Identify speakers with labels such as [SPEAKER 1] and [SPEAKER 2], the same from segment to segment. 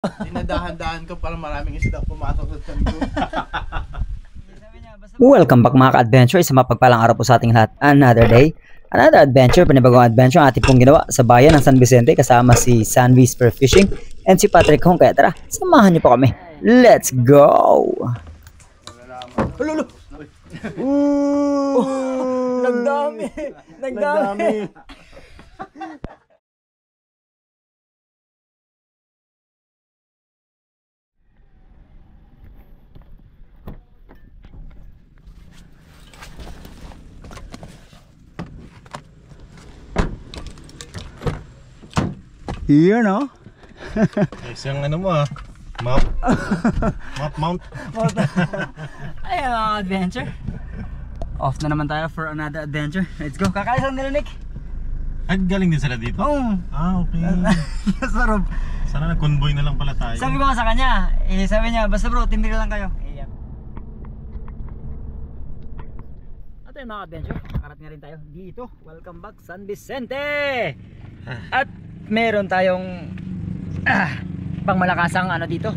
[SPEAKER 1] Dinadahan-dahan ko para maraming isda pumasok sa tiyan ko.
[SPEAKER 2] Welcome back mga ka-adventure, sa mapagpalang araw po sa ating lahat. Another day, another adventure, panibagong adventure ang ating pong ginawa sa bayan ng San Vicente kasama si Sanvi Spearfishing and si Patrick Hong. Kaya tara, samahan niyo po kami. Let's go! Lolo! Nagdami! Nagdami! Yun no?
[SPEAKER 1] Isang ano mo map. Mount.
[SPEAKER 2] Ay, adventure. Off na naman tayo for another adventure. Let's go. Kakayos lang nila, Nick.
[SPEAKER 1] Ay, galing din sila dito?
[SPEAKER 2] Oo.
[SPEAKER 1] Okay.
[SPEAKER 2] Sarap.
[SPEAKER 1] Sana nag-convoy na lang pala tayo.
[SPEAKER 2] Sabi ko nga sa kanya, sabi niya, basta bro, timbre lang kayo. At ayun mga adventure, nakarating na rin tayo dito. Welcome back San Vicente. At meron tayong pangmalakasang ano dito.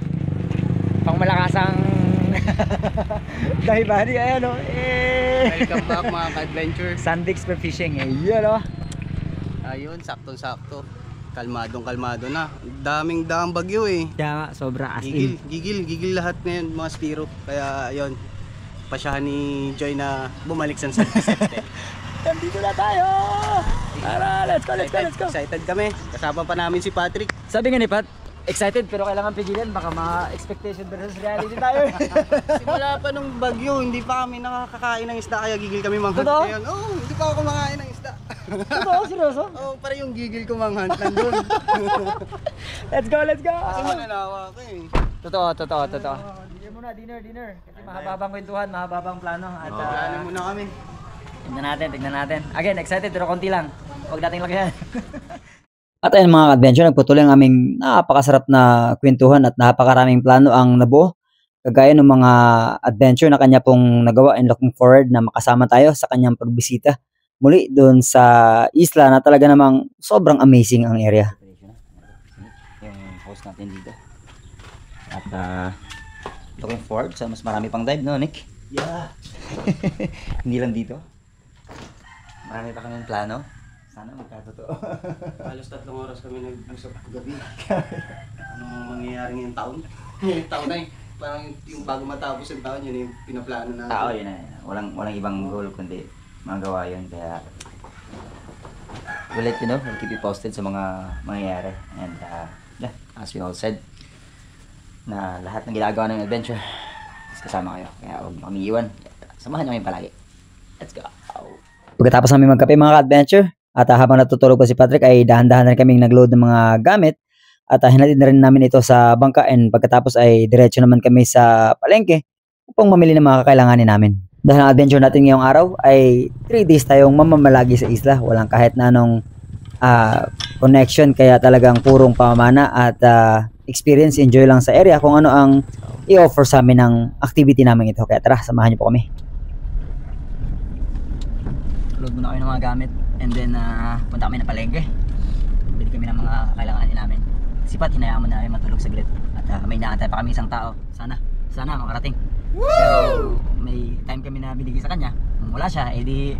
[SPEAKER 2] Pangmalakasang dahil bari ayan o.
[SPEAKER 3] Welcome back mga ka-adventure.
[SPEAKER 2] Sandix Spearfishing. Ayan o.
[SPEAKER 3] Ayun, saktong-sakto. Kalmadong-kalmado na. Daming bagyo eh.
[SPEAKER 2] Kaya sobra as
[SPEAKER 3] Gigil,
[SPEAKER 2] in.
[SPEAKER 3] gigil lahat ngayon mga spiro. Kaya ayun, pasyahan ni Joy na bumalik sa San Vicente.
[SPEAKER 2] Nandito na tayo. Tara, let's go.
[SPEAKER 3] Excited kami. Kasama pa namin si Patrick.
[SPEAKER 2] Sabi nga ni Pat, excited pero kailangan pigilan. Baka ma-expectation versus reality tayo.
[SPEAKER 3] Simula pa nung bagyo, hindi pa kami nakakakain ng isda. Kaya gigil kami manghunt.
[SPEAKER 2] Totoo?
[SPEAKER 3] Ngayon, hindi pa ako kumakain ng isda.
[SPEAKER 2] Totoo, seryoso?
[SPEAKER 3] Para yung gigil ko manghunt nandun.
[SPEAKER 2] Let's go.
[SPEAKER 3] Kasi mananawa ko eh.
[SPEAKER 2] Totoo. Dinner muna, dinner. Kasi mahababang kwentuhan, mahababang plano. At
[SPEAKER 3] Plano muna kami.
[SPEAKER 2] tignan natin. Again, excited pero konti lang. Huwag nating lagyan. At ayun mga adventure, nagpatuloy ang aming napakasarap na kwentuhan at napakaraming plano ang nabuo. Kagaya ng mga adventure na kanya pong nagawa and looking forward na makasama tayo sa kanyang pagbisita muli doon sa isla na talaga namang sobrang amazing ang area. Yung host natin dito. At looking forward sa mas marami pang dive, no Nick?
[SPEAKER 3] Yeah.
[SPEAKER 2] Hindi lang dito. Marami pa kaming plano. Sana magkatotoo.
[SPEAKER 3] Halos 3 oras kami nag-usap gabi. Anong mangyayari ngayong taon? Ngayong taon na eh. Parang yung bago matapos yung taon, yun yung pinaplano natin.
[SPEAKER 2] Tao yun eh. Walang ibang goal kundi magawa yun. Kaya we'll let you know. We'll keep you posted sa mga mangyayari. And yeah, as we all said, na lahat ng ginagawa ng adventure is kasama kayo. Kaya huwag kami iwan. Samahan nyo kami palagi. Let's go. Pagkatapos namin magkape mga adventure at habang natutulog pa si Patrick ay dahan-dahan na kaming nag-load ng mga gamit at hinatid na rin namin ito sa bangka and pagkatapos ay diretso naman kami sa palengke upang mamili ng mga kakailanganin namin. Dahil ang adventure natin ngayong araw ay 3 days tayong mamamalagi sa isla. Walang kahit na anong connection kaya talagang purong pamamana at experience, enjoy lang sa area kung ano ang i-offer sa amin ng activity namin ito. Kaya tara, samahan niyo po kami. Load muna kami ng mga gamit and then punta kami na palengke. Bili kami ng mga kakailanganin namin. Si Pat, hinayaan mo na namin matulog saglit at may inaantay pa kami isang tao. Sana makarating. Pero may time kami na binigay sa kanya. Kung wala siya, edi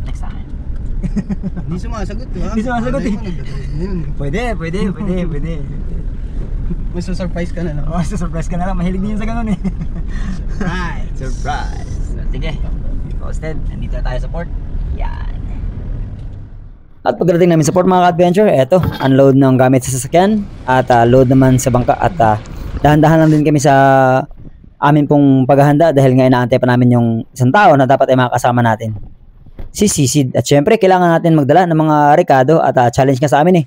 [SPEAKER 2] next time.
[SPEAKER 3] Hindi sumasagot, di ba?
[SPEAKER 2] Hindi sumasagot eh. Pwede.
[SPEAKER 3] May surprise ka na lang.
[SPEAKER 2] Surprise ka na lang. Mahilig din yun sa ganun eh. Surprise. So, sige. Posted. Nandito na tayo sa port. Yan. At pagdating namin sa port mga adventure, eto, unload ng gamit sa sasakyan at load naman sa bangka at dahan-dahan lang din kami sa amin pong paghahanda dahil nga inaantay pa namin yung isang tao na dapat ay makakasama natin. Si Sisid. At syempre, kailangan natin magdala ng mga rekado at challenge nga sa amin eh.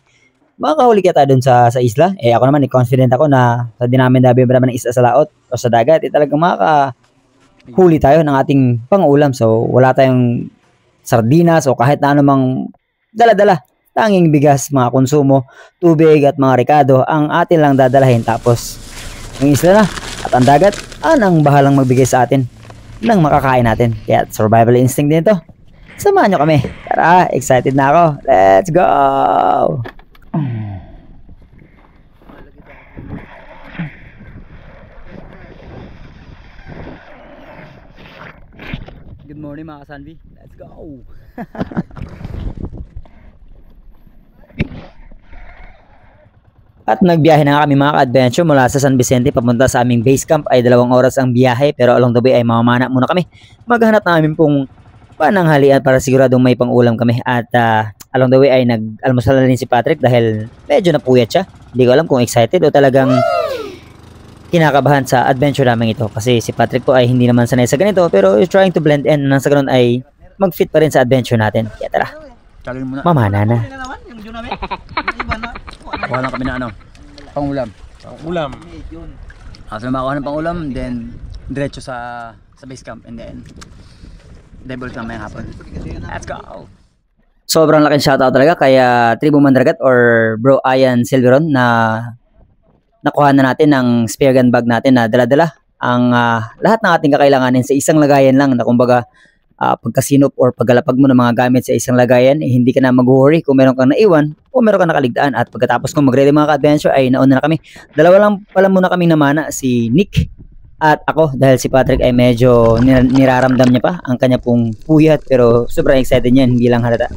[SPEAKER 2] Makakahuli kaya tayo dun sa isla. Ako naman, confident ako na sa dinamin dabi naman ng isla sa laot o sa dagat, talagang makakahuli tayo ng ating pang-ulam. So, wala tayong sardinas o kahit na anumang dala-dala. Tanging bigas, mga konsumo, tubig at mga rekado ang atin lang dadalahin. Tapos, yung isla na at ang dagat, ang bahalang magbigay sa atin ng makakain natin. Kaya survival instinct din ito. Samahan nyo kami. Tara, excited na ako. Let's go! morning mga kasanbi. Let's go! At nagbiyahe na kami mga ka-adventure mula sa San Vicente papunta sa aming base camp. Ay 2 oras ang biyahe, pero along the way ay mamamana muna kami. Maghanap namin pong pananghalian para siguradong may pang-ulam kami. At along the way ay nag-almusal na rin si Patrick dahil medyo napuyat siya. Hindi ko alam kung excited o talagang kinakabahan sa adventure namin ito. Kasi si Patrick po ay hindi naman sanay sa ganito, pero is trying to blend in nang sa ganun ay mag-fit pa rin sa adventure natin. Kaya tara, mamana na.
[SPEAKER 4] Kuha lang kami na ano, pangulam.
[SPEAKER 1] Ulam.
[SPEAKER 4] So makakuha ng pangulam, then diretso sa base camp, and then dive ulit namin hapon. Let's go!
[SPEAKER 2] Sobrang laking shoutout talaga kaya Tribu Mandragat or Bro Ian Silveron na nakuha na natin ng spare gun bag natin na dala-dala ang lahat ng ating kakailanganin sa isang lagayan lang na kumbaga pagkasinop or paggalapag mo ng mga gamit sa isang lagayan, hindi ka na mag-worry kung meron kang naiwan o meron kang nakaligtaan. At pagkatapos kong mag-ready mga ka-adventure ay nauna na kami. Dalawa lang pala muna kaming namana, si Nick at ako, dahil si Patrick ay medyo niraramdam niya pa ang kanya pong puyat, pero sobrang excited niya, hindi lang halata.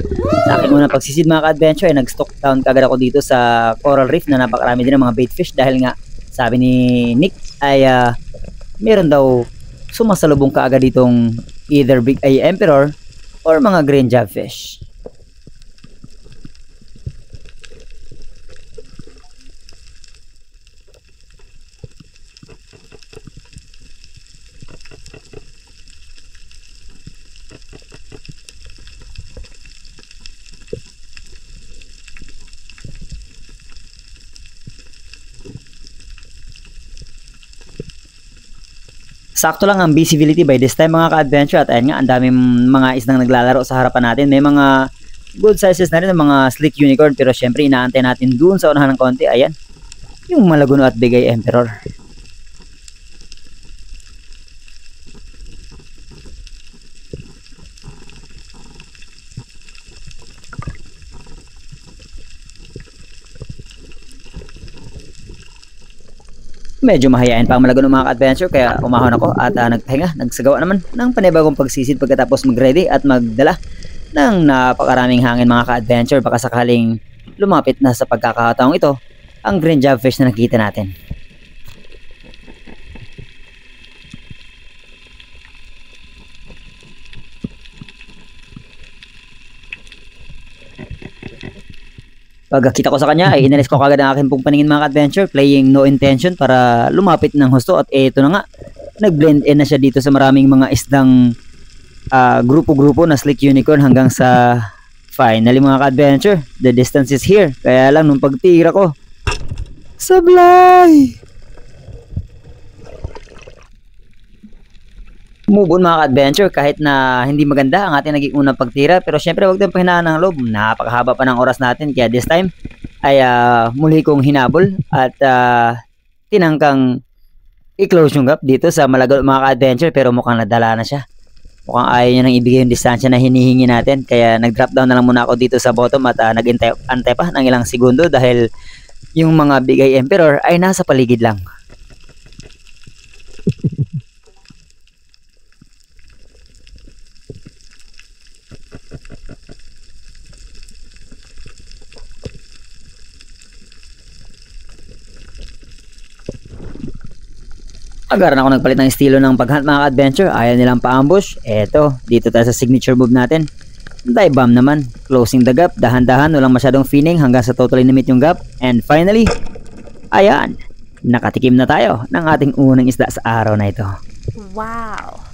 [SPEAKER 2] Sa aking unang pagsisid mga ka-adventure ay nag-stock down kagad ako dito sa Coral Reef na napakarami din ng mga bait fish dahil nga sabi ni Nick ay meron daw sumasalubong kaagad ditong either Big Eye Emperor or mga green jobfish. Sakto lang ang visibility by this time mga ka-adventure at ayun nga, ang daming mga isdang naglalaro sa harapan natin. May mga good sizes na rin ng mga slick unicorn, pero syempre inaantay natin dun sa unahan ng konti. Ayan, yung Malaguno at Big Eye Emperor. Medyo mahayain pa ang Malaguno mga ka-adventure kaya umahon ako at nagpahinga, nagsagawa naman ng panibagong pagsisid pagkatapos mag-ready at magdala ng napakaraming hangin mga ka-adventure. Baka sakaling lumapit na sa pagkakataong ito ang green jobfish na nakita natin. Pagkakita ko sa kanya ay inalis ko kagad ang aking pong paningin mga ka-adventure, playing no intention para lumapit ng husto. At eto na nga, nag-blend in na siya dito sa maraming mga isdang grupo-grupo na slick unicorn hanggang sa finally mga ka-adventure, the distance is here. Kaya lang nung pagtira ko, sablay! Move on mga ka-adventure kahit na hindi maganda ang ating naging unang pagtira, pero syempre wag din pahinaan ng loob, napakahaba pa ng oras natin. Kaya this time ay muli kong hinabol at tinangkang i-close yung gap dito sa Malaguno mga ka-adventure, pero mukhang nadala na siya. Mukhang ayaw niya nang ibigay yung distansya na hinihingi natin, kaya nag-drop down na lang muna ako dito sa bottom at nag-antay pa ng ilang segundo dahil yung mga Big Eye Emperor ay nasa paligid lang. Agaran ako nagpalit ng estilo ng paghunt mga ka-adventure. Ayaw nilang pa-ambush. Eto, dito tayo sa signature move natin. Dive bomb naman. Closing the gap. Dahan-dahan, walang masyadong feeling hanggang sa totally na-meet yung gap. And finally, ayan, nakatikim na tayo ng ating unang isda sa araw na ito.
[SPEAKER 5] Wow!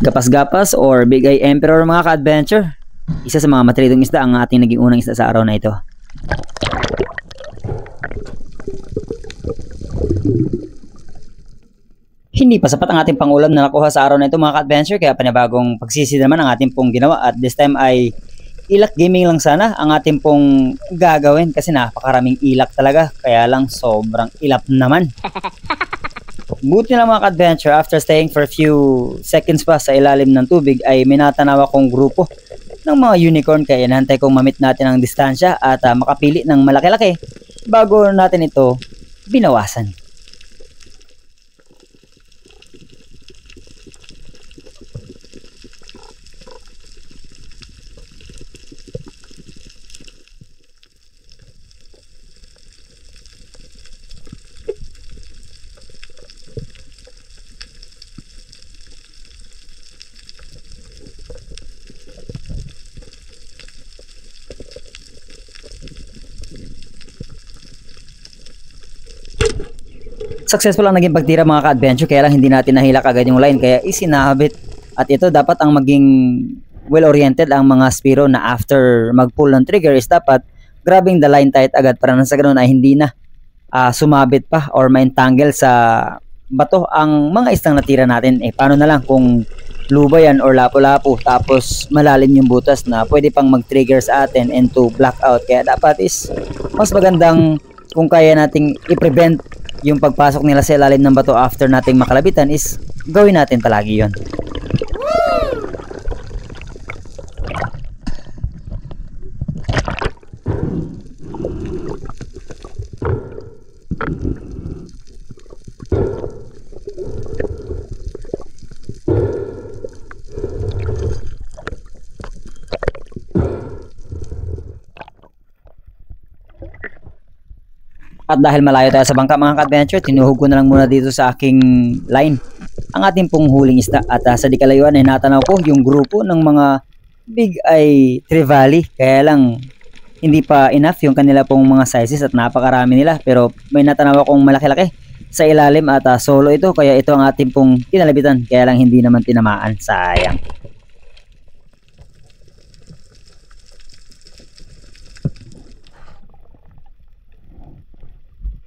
[SPEAKER 2] Gapas-gapas or Big Eye Emperor mga ka-adventure. Isa sa mga matritong isda ang ating naging unang isda sa araw na ito. Hindi pa sapat ang ating pangulam na nakuha sa araw na ito mga ka-adventure, kaya panibagong pagsisid naman ang ating pong ginawa at this time ay ilak gaming lang sana ang ating pong gagawin kasi napakaraming ilak talaga. Kaya lang sobrang ilap naman. Buti lang mga ka-adventure, after staying for a few seconds pa sa ilalim ng tubig ay may natanaw akong grupo ng mga unicorn. Kaya inantay kong mamit natin ang distansya at makapili ng malaki-laki bago natin ito binawasan. Successful ang naging pagtira mga ka-adventure, kaya lang hindi natin nahila agad yung line kaya isinabit. At ito dapat ang maging well-oriented ang mga Spiro na after mag-pull ng trigger is dapat grabbing the line tight agad para nang sa ganun ay hindi na sumabit pa or ma-entangle sa bato ang mga isang natira natin. Paano na lang kung luba yan or lapo-lapo tapos malalim yung butas na pwede pang mag-trigger sa atin into blackout. Kaya dapat is mas magandang kung kaya nating i-prevent yung pagpasok nila sa ilalim ng bato after nating makalabitan is gawin natin palagi yon. At dahil malayo tayo sa bangka mga ka-adventure, tinuhog ko na lang muna dito sa aking line ang ating pong huling isda. At sa di kalayuan ay natanaw ko yung grupo ng mga big eye trevally. Kaya lang hindi pa enough yung kanila pong mga sizes at napakarami nila. Pero may natanaw akong malaki-laki sa ilalim at solo ito. Kaya ito ang ating pong kinalabitan. Kaya lang hindi naman tinamaan. Sayang.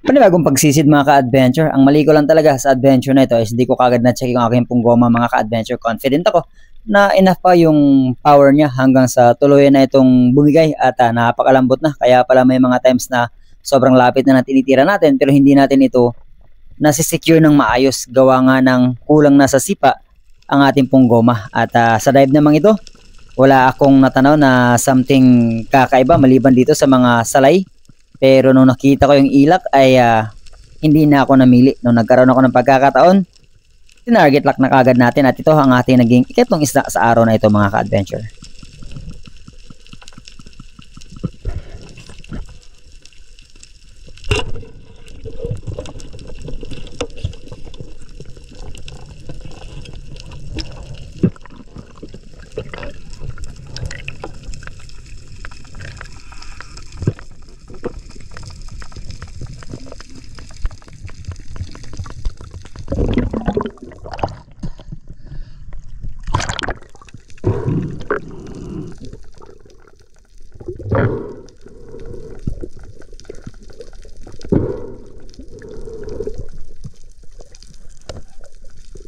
[SPEAKER 2] Panibagong pagsisid mga ka-adventure. Ang mali ko lang talaga sa adventure na ito is hindi ko kagad na-check yung aking pong goma mga ka-adventure. Confident ako na enough pa yung power niya hanggang sa tuluyan na itong bumigay at napakalambot na. Kaya pala may mga times na sobrang lapit na tinitira natin pero hindi natin ito nasisecure ng maayos. Gawa nga ng kulang na sa sipa ang ating pong goma. At sa dive namang ito, wala akong natanaw na something kakaiba maliban dito sa mga salay. Pero nung nakita ko yung ilak ay hindi na ako namili. Nung nagkaroon ako ng pagkakataon, tinarget lock na kagad natin at ito ang ating naging ikatlong isda sa araw na ito mga ka-adventure.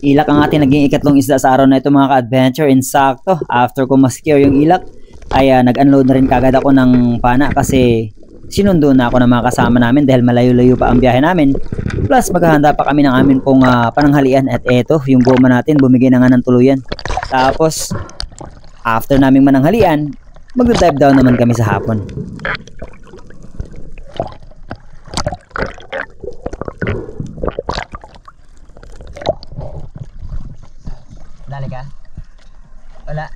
[SPEAKER 2] Ilak ang ating naging ikatlong isda sa araw na ito mga ka-adventure. Insakto, after ko ma-secure yung ilak ay nag-unload na rin kagad ako ng pana kasi sinundo na ako ng mga kasama namin dahil malayo-layo pa ang biyahe namin. Plus maghahanda pa kami ng amin pong pananghalian at eto yung goma natin bumigay na nga ng tuluyan. Tapos after naming mananghalian, mag-dive down naman kami sa hapon. Dali ka? Wala.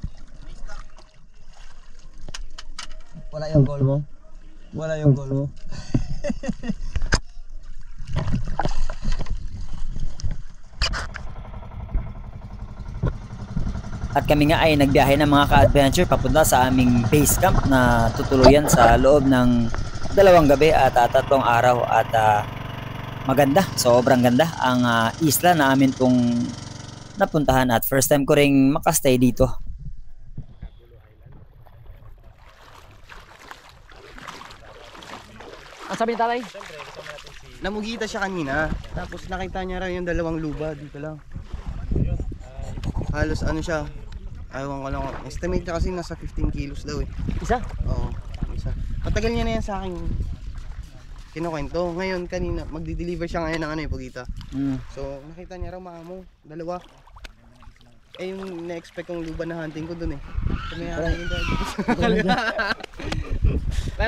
[SPEAKER 2] Wala yung goal mo? Wala yung goal mo? At kami nga ay nagbiyahe ng mga ka-adventure papunta sa aming base camp na tutuluyan sa loob ng 2 gabi at 3 araw. At maganda, sobrang ganda ang isla na amin pong napuntahan at first time ko ring makastay dito. Ang sabi ni tatay?
[SPEAKER 3] Namugita siya kanina, tapos nakita niya raw yung 2 luba dito lang. Halos ano siya, Ayaw ko lang. Estimate niya kasi nasa 15 kilos daw eh.
[SPEAKER 2] Isa?
[SPEAKER 3] Oo, isa. Matagal niya na yan sa akin kinukwento. Ngayon, kanina, magdi-deliver siya ngayon ng ano eh, Pugita. So, nakita niya raw maamo, dalawa. Eh, yung na-expect kong luban na hunting ko dun eh. Kumayari yung dahil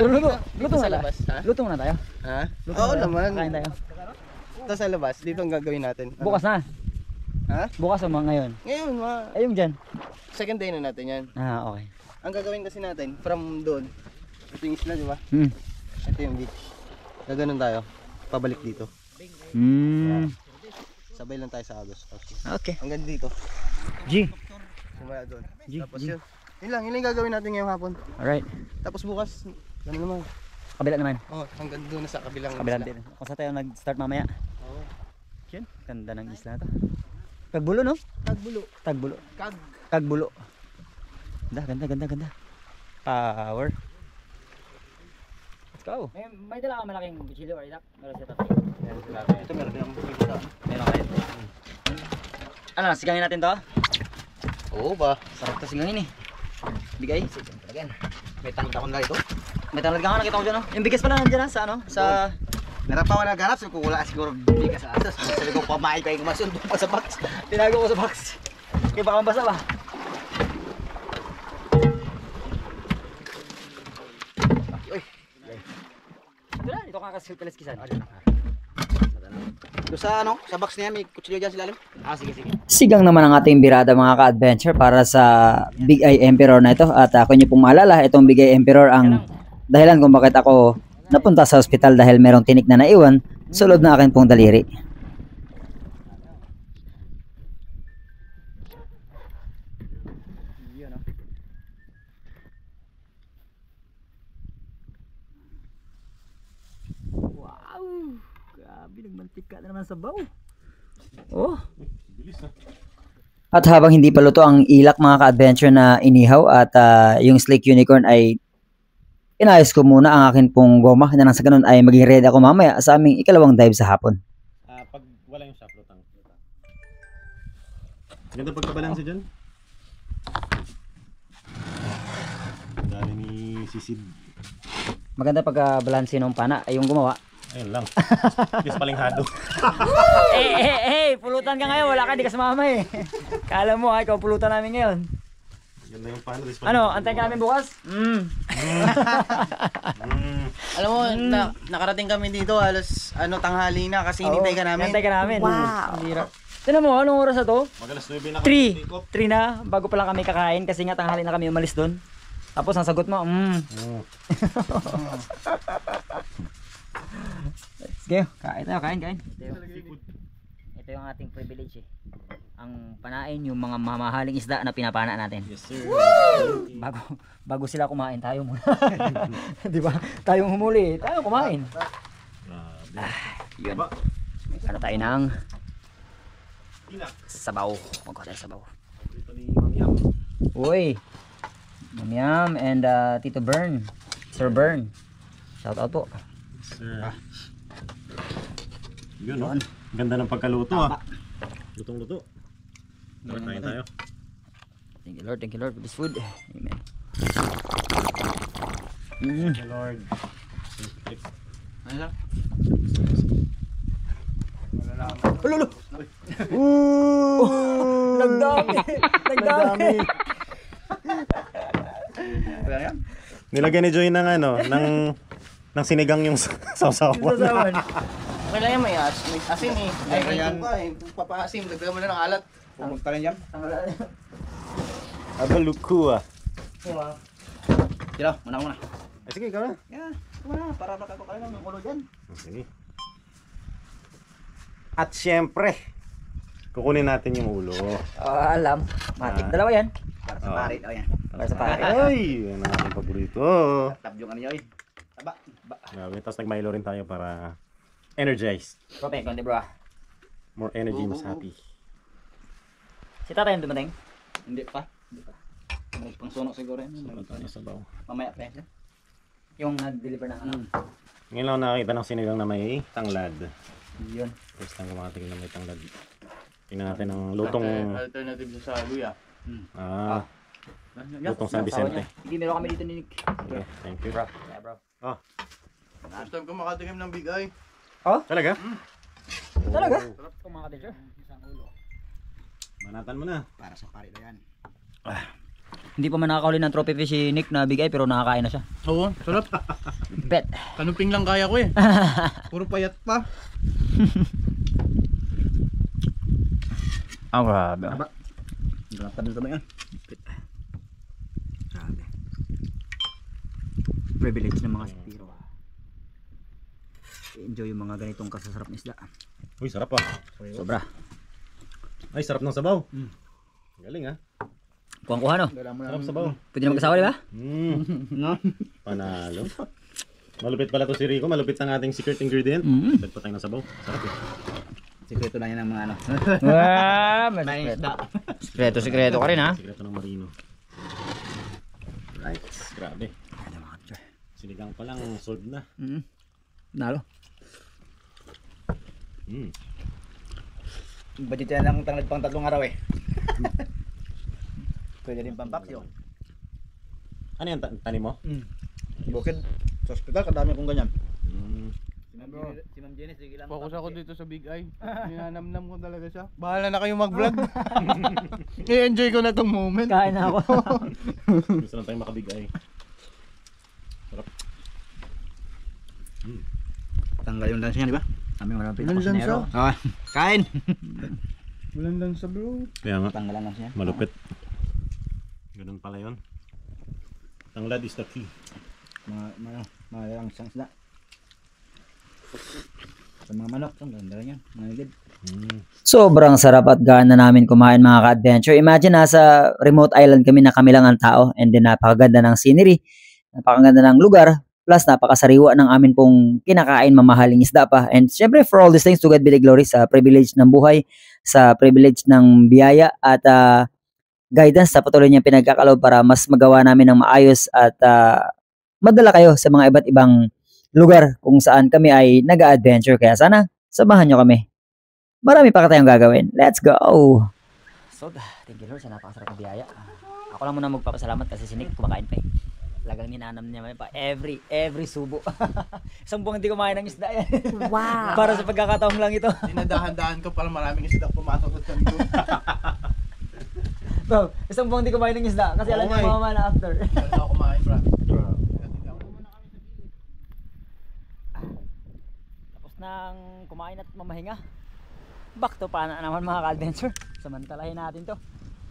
[SPEAKER 3] dito sa
[SPEAKER 2] Luto
[SPEAKER 3] sa
[SPEAKER 2] na
[SPEAKER 3] labas, ha?
[SPEAKER 2] Luto na tayo.
[SPEAKER 3] Ha?
[SPEAKER 2] Luto
[SPEAKER 3] Oo
[SPEAKER 2] na tayo.
[SPEAKER 3] naman.
[SPEAKER 2] Kain tayo.
[SPEAKER 3] Ito sa labas, dito ang gagawin natin. Ano?
[SPEAKER 2] Bukas na.
[SPEAKER 3] Ha?
[SPEAKER 2] Bukas o mga ngayon.
[SPEAKER 3] Ngayon,
[SPEAKER 2] Ayun dyan.
[SPEAKER 3] second day na natin yan.
[SPEAKER 2] Ah, okay.
[SPEAKER 3] Ang gagawin kasi natin, from doon, ito yung isla, di ba? Ito yung beach. Gaganon tayo, pabalik dito. Sabay lang tayo sa Agos.
[SPEAKER 2] Okay.
[SPEAKER 3] Hanggang dito,
[SPEAKER 2] G.
[SPEAKER 3] sumaya doon.
[SPEAKER 2] G,
[SPEAKER 3] Tapos
[SPEAKER 2] G.
[SPEAKER 3] yun. Yun lang yung gagawin natin ngayong hapon.
[SPEAKER 2] Alright.
[SPEAKER 3] Tapos bukas, gano'n naman.
[SPEAKER 2] Kabila naman.
[SPEAKER 3] Oh, hanggang doon na sa kabilang
[SPEAKER 2] Kabilang
[SPEAKER 3] isla.
[SPEAKER 2] din. Kung saan tayo nag-start mamaya.
[SPEAKER 3] Oo.
[SPEAKER 2] Yun. Ganda ng isla na to. Kagbulo, no?
[SPEAKER 3] Tagbulo.
[SPEAKER 2] Tagbulo.
[SPEAKER 3] Kag.
[SPEAKER 2] Kagbulo. Ganda. Power. Let's go. May dala ka malaking chili or idak? Meron siya tatay.
[SPEAKER 3] Ito meron din ang bukita.
[SPEAKER 2] Meron kayo. Ano, sigangin natin to?
[SPEAKER 3] Oo ba?
[SPEAKER 2] Sarap to sigangin eh. Bigay.
[SPEAKER 3] Again, may tanong akong na ito.
[SPEAKER 2] May tanod ka nga, nakita ko dyan, no? Yung bigas pala nandiyan, sa ano? Sa...
[SPEAKER 3] Meron pa wala ganap, so kung wala siguro bigas sa atas. Sabi ko, pamahay kayo kumasun doon pa sa box.
[SPEAKER 2] Tinago ko sa box. Kaya baka mabasa ba? Ito na, dito ka kasi palaskisan.
[SPEAKER 3] Doon sa ano, sa box niya, may kutsilyo dyan sa lalim.
[SPEAKER 2] Sige.
[SPEAKER 6] Sigang naman ang ating birada mga ka-adventure para sa Big Eye Emperor na ito. At kung niyo pong maalala, itong Big Eye Emperor ang dahilan kung bakit ako napunta sa ospital dahil merong tinik na naiwan sa loob ng aking pong daliri.
[SPEAKER 2] Wow! Grabe, nagmantika na naman sa baw. Oh!
[SPEAKER 6] At habang hindi pa luto ang ilak mga ka-adventure na inihaw at yung Slake Unicorn ay inayos ko muna ang akin pong goma na nang sa ganun ay maging ready ako mamaya sa aming ikalawang dive sa hapon.
[SPEAKER 1] Pag wala yung shop lutang. Ganda pagkabalansa dyan. Dali ni Sisid.
[SPEAKER 2] Maganda pag balanse ng pana ay yung gumawa.
[SPEAKER 1] Ayun lang. Kiss palinghado.
[SPEAKER 2] Pulutan ka ngayon, wala ka, di ka sumama eh. Kala mo ikaw pulutan namin ngayon.
[SPEAKER 1] Ganda yung pano.
[SPEAKER 2] Ano, antayin ka namin bukas?
[SPEAKER 3] Alam mo, nakarating kami dito, halos tanghali na kasi hinintay ka namin.
[SPEAKER 2] Antay ka namin.
[SPEAKER 5] Wow.
[SPEAKER 2] Tinan mo, anong oras na to?
[SPEAKER 1] Magalas 9 na
[SPEAKER 2] 3 na, bago pa lang kami kakain kasi nga tanghali na kami umalis doon. Tapos ang sagot mo, Let's go. Kain tayo, kain. Ito yung ating privilege eh. Ang panain yung mga mamahaling isda na pinapana natin.
[SPEAKER 1] Yes sir.
[SPEAKER 2] Bago sila kumain, tayo muna. Di ba? Tayong humuli, tayo kumain. Yun. Ano tayo ng sabaw. Magkuha tayo sabaw.
[SPEAKER 1] Ito ni Mamiam.
[SPEAKER 2] Uy. Mamiam and Tito Bern. Sir Bern. Shout out po.
[SPEAKER 1] Sir. Yun no. Ganda ng pagkaluto Lutong-luto. Kain tayo.
[SPEAKER 2] Thank you Lord for this food. Amen.
[SPEAKER 1] Thank you Lord.
[SPEAKER 3] Ano lang?
[SPEAKER 2] Nagdami.
[SPEAKER 1] Nilagyan ni Joy ng ng sinigang yung sausawan.
[SPEAKER 3] Okay lang yan, may asin eh. Ay, kaya ka eh. Papaasim, lagyan mo na ng alat. Pumunta rin yan.
[SPEAKER 1] Abaluku
[SPEAKER 3] Tira, muna.
[SPEAKER 1] Sige, ikaw na.
[SPEAKER 3] Yeah, muna. Para baka ko kayo ng kulo dyan.
[SPEAKER 1] Sige. At syempre, kukunin natin yung ulo.
[SPEAKER 2] Alam. Matik. Dalawa yan.
[SPEAKER 3] Para sa parit. O yan.
[SPEAKER 2] Para sa pare.
[SPEAKER 1] Ay, yan ang aking paborito.
[SPEAKER 3] Tab yung ano yun. Taba.
[SPEAKER 1] Grabe, tapos nag-Milo rin tayo para energized.
[SPEAKER 2] Prope, konti bro.
[SPEAKER 1] More energy, mas happy.
[SPEAKER 2] Si tatay yung dumating?
[SPEAKER 3] Hindi pa. May pangsunok siguro yan.
[SPEAKER 1] Tayo sabaw.
[SPEAKER 3] Mamaya pa yan.
[SPEAKER 2] Yung nag-deliver ng ano.
[SPEAKER 1] Ngayon lang ako nakakita ng sinigang na may tanglad.
[SPEAKER 2] Yun.
[SPEAKER 1] First time kumating na may tanglad. Tingnan natin ang lutong...
[SPEAKER 3] Alternative sa luya.
[SPEAKER 1] Lutong San Vicente.
[SPEAKER 2] Hindi, meron kami dito ni Nick.
[SPEAKER 1] Okay, thank you.
[SPEAKER 2] Yeah, bro.
[SPEAKER 3] First time ko makatingin ng big eye.
[SPEAKER 1] Talaga?
[SPEAKER 2] Talaga?
[SPEAKER 3] Sarap.
[SPEAKER 2] Ito mga ka-adventure.
[SPEAKER 1] Banatan mo na.
[SPEAKER 3] Para sa pari na yan.
[SPEAKER 2] Hindi pa man nakakahuli ng trophy fish si Nick na big eye pero nakakain na siya.
[SPEAKER 3] Oo, sarap.
[SPEAKER 2] Bet.
[SPEAKER 3] Kanumping lang kaya ko eh. Puro payat pa.
[SPEAKER 2] Ang grabe.
[SPEAKER 4] Sarap ka dun sa mga yan.
[SPEAKER 2] Grabe. Privilege ng mga spiro. Enjoy yung mga ganitong kasasarap na isda.
[SPEAKER 1] Uy, sarap ah.
[SPEAKER 2] Sobra.
[SPEAKER 1] Ay, sarap ng sabaw. Galing ah.
[SPEAKER 2] Kuhang-kuha no?
[SPEAKER 1] Sarap sabaw.
[SPEAKER 2] Pwede na mag-asawa, di ba?
[SPEAKER 1] Panalo. Malupit pala to si Rico. Malupit ang ating secret ingredient. Pwede pa tayo ng sabaw. Sarap eh.
[SPEAKER 4] Sikreto lang yan ng mga ano.
[SPEAKER 2] May isda. Sikreto ka rin ha?
[SPEAKER 1] Sikreto ng marino. Right. Grabe. Sinigang pa lang, solved na.
[SPEAKER 2] Nalo.
[SPEAKER 4] Budget yan lang tanglad pang 3 araw eh. Pwede rin pang paksyo.
[SPEAKER 1] Ano yan, tanim mo?
[SPEAKER 4] Bukid. Sa hospital, kadami kong ganyan.
[SPEAKER 3] Si Ma'am Jenny, sige lang. Focus ako dito sa big eye. Ninanamnam ko talaga siya. Bahala na kayo mag-vlog. I-enjoy ko na tong moment.
[SPEAKER 2] Kain na ako.
[SPEAKER 1] Gusto lang tayong makabigay. Sarap.
[SPEAKER 4] Tanggal yung lansa niya, di ba?
[SPEAKER 2] Kami walang
[SPEAKER 3] Walang lansa.
[SPEAKER 4] Ah, kain!
[SPEAKER 3] Walang lansa bro.
[SPEAKER 1] Kaya nga,
[SPEAKER 4] Tanggal lang lansa niya.
[SPEAKER 1] malupit. Ganun pala yun. Tanglad is the key.
[SPEAKER 4] Mga langsang isda. Sa mga manok, ang ganda rin yan. Mga ligid.
[SPEAKER 6] Sobrang sarap at gana namin kumain mga ka-adventure. Imagine nasa remote island kami na kami lang ang tao and then napakaganda ng scenery, napakaganda ng lugar, plus napakasariwa ng amin pong kinakain mamahaling isda pa. And syempre for all these things, to God be the glory sa privilege ng buhay, sa privilege ng biyaya at guidance sa patuloy niyang pinagkakalob para mas magawa namin ng maayos at madala kayo sa mga iba't ibang lugar kung saan kami ay nag-adventure. Kaya sana samahan nyo kami. Marami pa tayong gagawin. Let's go!
[SPEAKER 2] So, thank you Lord sa napakasarap na biyaya. Ako lang muna magpapasalamat kasi si Nick kumakain pa eh. Talagang ninanam niya pa every subo. Isang buwan hindi kumain ng isda yan.
[SPEAKER 5] Wow.
[SPEAKER 2] Para sa pagkakataon lang ito.
[SPEAKER 3] Dinadahan-dahan ko para maraming isda pumasok sa tiyan ko.
[SPEAKER 2] Bro, isang buwan hindi kumain ng isda kasi alam
[SPEAKER 3] Oo
[SPEAKER 2] niya
[SPEAKER 3] nga eh.
[SPEAKER 2] mama na after.
[SPEAKER 3] Wala ako kumain bro.
[SPEAKER 2] Tapos nang kumain at mamahinga. Back to pana naman mga ka-adventure. Samantalahin natin to.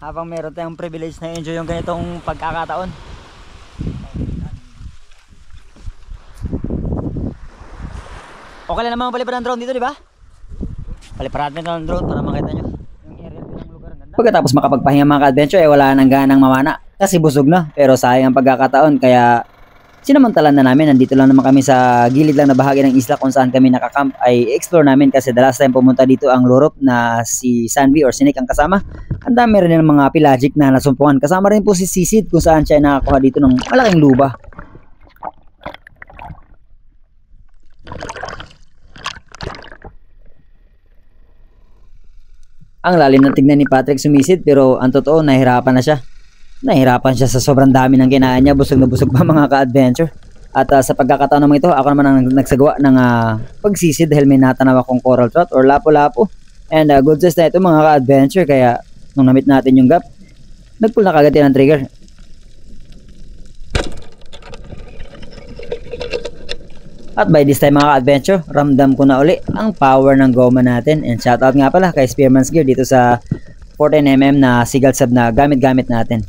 [SPEAKER 2] Habang meron tayong privilege na enjoy yung ganitong pagkakataon. Okay lang naman paliparan ng drone dito, di ba? Paliparan natin ng drone para makita nyo yung area ng lugar. Ang ganda.
[SPEAKER 6] Pagkatapos makapagpahinga mga ka-adventure, wala nang ganang mamana kasi busog na. Pero sayang ang pagkakataon kaya sinamantalan na namin. Nandito lang naman kami sa gilid lang na bahagi ng isla kung saan kami nakakamp. Ay explore namin kasi the last time pumunta dito ang lurop na si Sanvi or si Nick ang kasama. Ang dami rin ng mga pelagic na nasumpungan. Kasama rin po si Sisid kung saan siya nakakuha dito ng malaking luba. Ang lalim ng tignan ni Patrick sumisid pero ang totoo nahirapan na siya. Nahirapan siya sa sobrang dami ng kinain niya. Busog na busog pa mga ka-adventure. At sa pagkakataon naman ito, ako naman ang nagsagawa ng pagsisid dahil may natanaw akong coral trout or lapu-lapu. And good size na ito mga ka-adventure. Kaya nung namit natin yung gap, nagpull na kagad yan ng trigger. At by this time mga ka-adventure, ramdam ko na uli ang power ng goma natin. And shoutout nga pala kay Spearman's Gear dito sa 14mm na Seagull sub na gamit-gamit natin.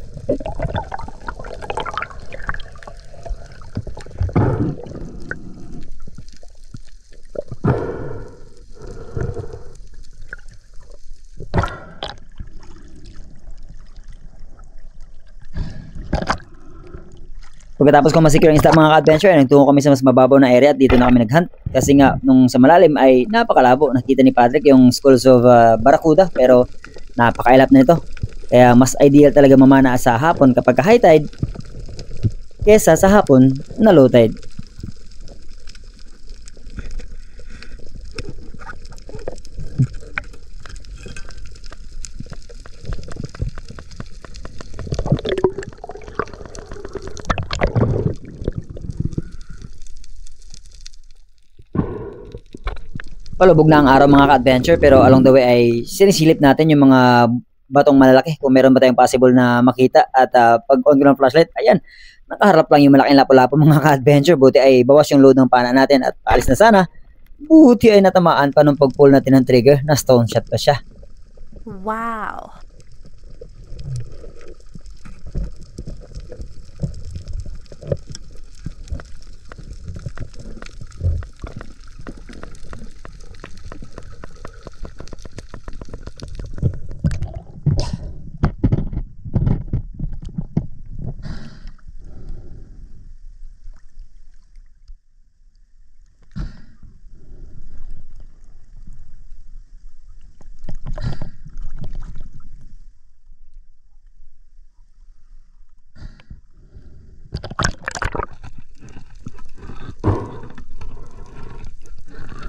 [SPEAKER 6] Pagkatapos ko masecure ang isda mga ka-adventure, nagtungo kami sa mas mababaw na area at dito na kami naghunt. Kasi nga, nung sa malalim ay napakalabo. Nakita ni Patrick yung schools of Barracuda pero napakailap na ito. Kaya mas ideal talaga mamana sa hapon kapag high tide kesa sa hapon na low tide. Palubog na ang araw mga ka-adventure, pero along the way ay sinisilip natin yung mga batong malalaki kung meron ba tayong possible na makita. At pag on ko ng flashlight, ayan, nakaharap lang yung malaking lapu-lapu mga ka-adventure. Buti ay bawas yung load ng pana natin at paalis na sana. Buti ay natamaan pa nung pag-pull natin ng trigger, na stone shot pa siya.
[SPEAKER 5] Wow.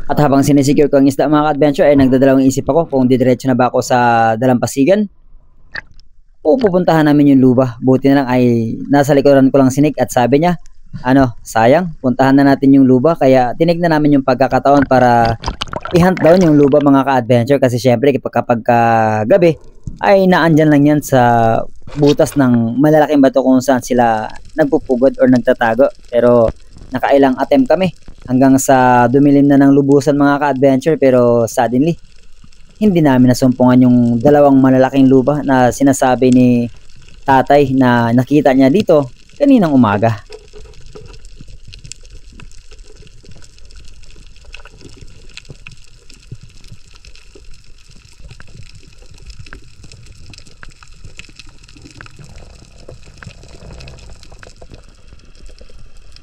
[SPEAKER 6] At habang sinisecure ko ang isda mga ka-adventure, ay nagdadalawang isip ako kung didiretso na ba ako sa Dalampasigan o pupuntahan namin yung luba. Buti na lang ay nasa likuran ko lang sinig at sabi niya, sayang, puntahan na natin yung luba. Kaya tinignan namin yung pagkakataon para i-hunt down yung luba mga ka-adventure, kasi syempre kapag gabi ay naandyan lang yan sa butas ng malalaking bato kung saan sila nagpupugod or nagtatago. Pero nakailang attempt kami hanggang sa dumilim na ng lubusan mga ka-adventure, pero suddenly hindi namin nasumpungan yung dalawang malalaking luba na sinasabi ni tatay na nakita niya dito kaninang umaga.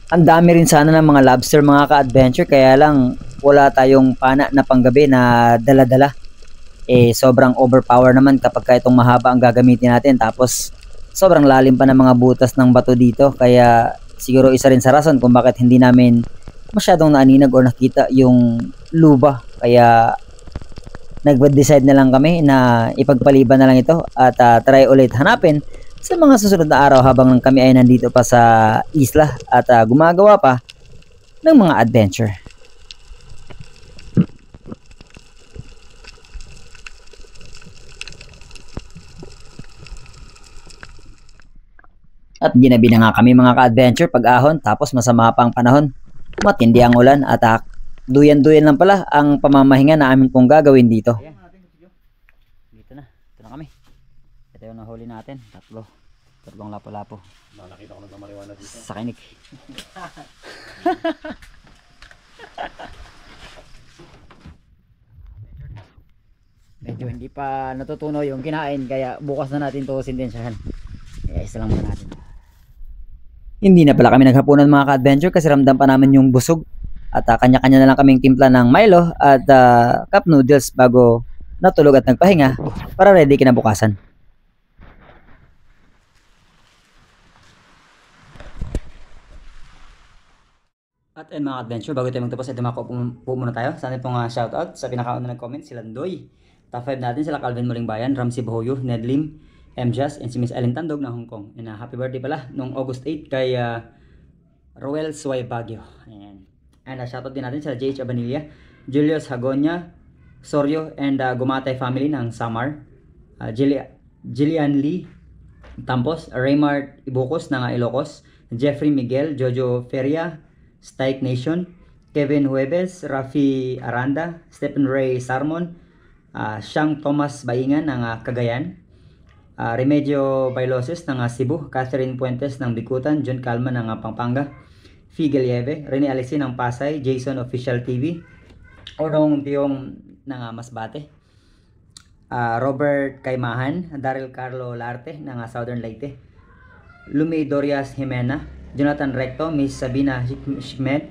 [SPEAKER 6] Ang dami rin sana ng mga lobster mga ka-adventure, kaya lang wala tayong pana na panggabi na dala-dala. Sobrang overpower naman kapag itong mahaba ang gagamitin natin, tapos sobrang lalim pa ng mga butas ng bato dito. Kaya siguro isa rin sa rason kung bakit hindi namin masyadong naaninag o nakita yung luba. Kaya nag-decide na lang kami na ipagpaliban na lang ito at try ulit hanapin sa mga susunod na araw habang kami ay nandito pa sa isla at gumagawa pa ng mga adventure. At ginabi na nga kami mga ka-adventure pag-ahon, tapos masama pa ang panahon. Matindi ang ulan at duyan-duyan lang pala ang pamamahinga na amin pong gagawin dito. Dito na, ito na kami. Ito yung nahuli natin, tatlong lapo-lapo.
[SPEAKER 1] Nakita ko ng marijuana dito.
[SPEAKER 6] Sa kinik. Medyo hindi pa natutunaw yung kinain, kaya bukas na natin tuusin din siya. Isa lang muna natin. Hindi na pala kami naghapunan mga ka-adventure kasi ramdam pa namin yung busog. At kanya-kanya na lang kaming timpla ng Milo at cup noodles bago natulog at nagpahinga para ready kinabukasan. At mga adventure, bago tayo magtapos, ito po muna tayo. Sana pong shoutout sa pinakauna nag-comment, si Landoy. Top 5 natin sila Calvin Muling Bayan, Ramsey Bahoyo, Ned Lim, MJas, and si Miss Ellen Tandog ng Hong Kong. And happy birthday pala nung August 8 kay Roel Suay Baguio. Ayan. And shoutout din natin sila JH Abanilla, Julius Hagonya, Sorio, and Gumatay family ng Samar, Jillian Lee Tampos, Raymart Ibukos ng Ilocos, Jeffrey Miguel, Jojo Feria, Stike Nation, Kevin Hueves, Rafi Aranda, Stephen Ray Sarmon, Shang Thomas Baingan ng Cagayan, Remedio Bailoses ng Cebu, Catherine Puentes ng Bikutan, John Calma ng Pampanga, Figel Yeve, Rene Alexin ng Pasay, Jason Official TV, Orong Tiong ng Masbate, Robert Kaimahan, Daryl Carlo Larte ng Southern Leyte, Lumi Dorias Jimena, Jonathan Recto, Miss Sabina Shikmet,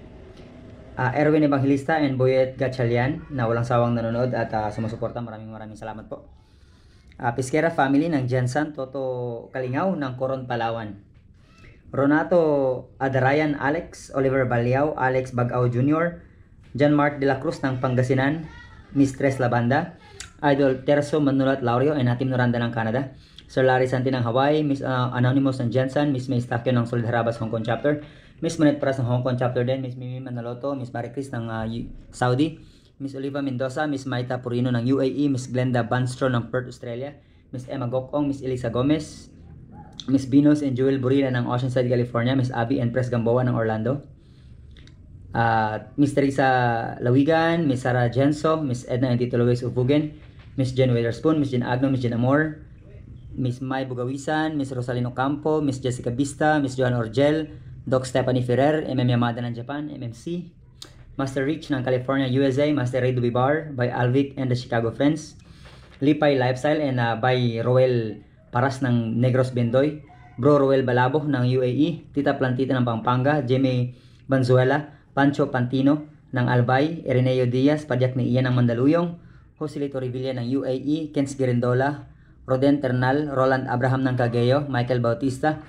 [SPEAKER 6] Erwin Evangelista, and Boyet Gatchalian na walang sawang nanonood at sumusuporta. Maraming salamat po. Piskera family ng Jansan Toto Kalingaw ng Coron, Palawan, Ronato Adarayan Alex, Oliver Baliao, Alex Bagao Jr., John Mark de la Cruz ng Pangasinan, Mistress Labanda, Idol Terso Manulat Laurio, and Hatim Noranda ng Canada, Sir Larry Santi ng Hawaii, Miss Anonymous ng Jensen, Miss May Stakyo ng Solid Harabas Hong Kong Chapter, Miss Monet Pras ng Hong Kong Chapter din, Miss Mimi Manaloto, Miss Marie Chris ng Saudi,
[SPEAKER 2] Miss Oliva Mendoza, Miss Maita Purino ng UAE, Miss Glenda Banstro ng Perth, Australia, Miss Emma Gokong, Miss Elisa Gomez, Miss Binos and Jewel Burina ng Oceanside, California, Miss Abby and Pres Gamboa ng Orlando, Miss Teresa Lawigan, Miss Sarah Jenso, Miss Edna and Tito Luis Ufugen, Miss Jen Witherspoon, Miss Jen Agno, Miss Jen Amor, Miss Mai Bugawisan, Miss Rosalino Campo, Miss Jessica Vista, Miss Joan Orgel, Doc Stephanie Ferrer, MM Yamada ng Japan, MMC, Master Rich ng California, USA, Master Ray Dubibar, by Alvic and the Chicago Friends, Lipay Lifestyle and by Roel Paras ng Negros Bendoy, Bro Roel Balabo ng UAE, Tita Plantita ng Pampanga, Jimmy Banzuela, Pancho Pantino ng Albay, Ireneo Diaz, Padyak ni Ian ng Mandaluyong, Joselito Revilla ng UAE, Kens Girindola, Roden Ternal, Roland Abraham ng Cagayo, Michael Bautista,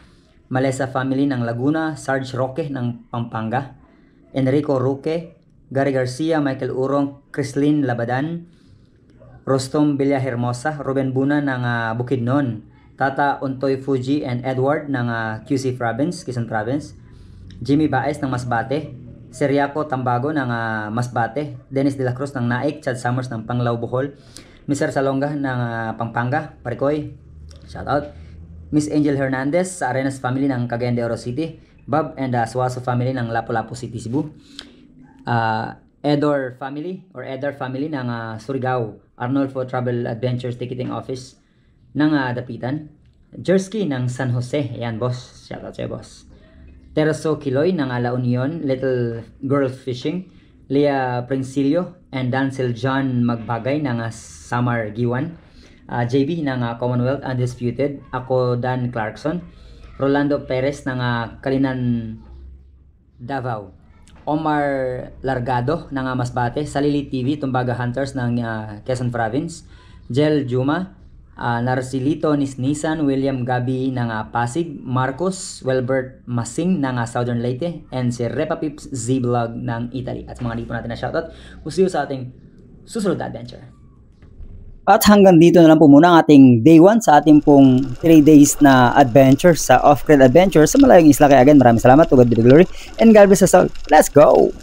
[SPEAKER 2] Malesa Family ng Laguna, Sarge Roque ng Pampanga, Enrico Roque, Gary Garcia, Michael Urong, Crislin Labadan, Rostom Villahermosa, Ruben Buna ng Bukidnon, Tata Untoy Fuji and Edward ng QC Province, Quezon Province, Jimmy Baez ng Masbate, Seriaco Tambago ng Masbate, Dennis De La Cruz ng Naik, Chad Summers ng Panglao Bohol, Mr. Salonga ng Pampanga, Parikoy, shoutout, Miss Angel Hernandez sa Arenas Family ng Cagayan de Oro City, Bob and Suaso Family ng Lapu-Lapu City, Cebu, Edor Family ng Surigao, Arnolfo Travel Adventures Ticketing Office ng Dapitan, Jersey ng San Jose, ayan boss, shoutout sa'yo boss, Tereso Kiloy ng La Union, Little Girl Fishing, Leah Princilio and Dancel John Magbagay ng Samar Giwan, JB ng Commonwealth Undisputed, ako Dan Clarkson, Rolando Perez ng Kalinan Davao, Omar Largado ng Masbate, Salili TV, Tumbaga Hunters ng Quezon Province, Jel Juma, Narcilito Nisnisan, William Gabi ng Pasig, Marcos Welbert Masing ng Southern Leyte, and si Repa Pips Z-Vlog ng Italy. At mga hindi po natin na shoutout. We'll see you sa ating susunod na adventure.
[SPEAKER 6] At hanggang dito na lang po muna ang ating day 1 sa ating pong 3 days na adventure sa Off-Grid Adventure sa Malayong Isla. Kaya again, maraming salamat. To God be the glory and God bless us all. Let's go!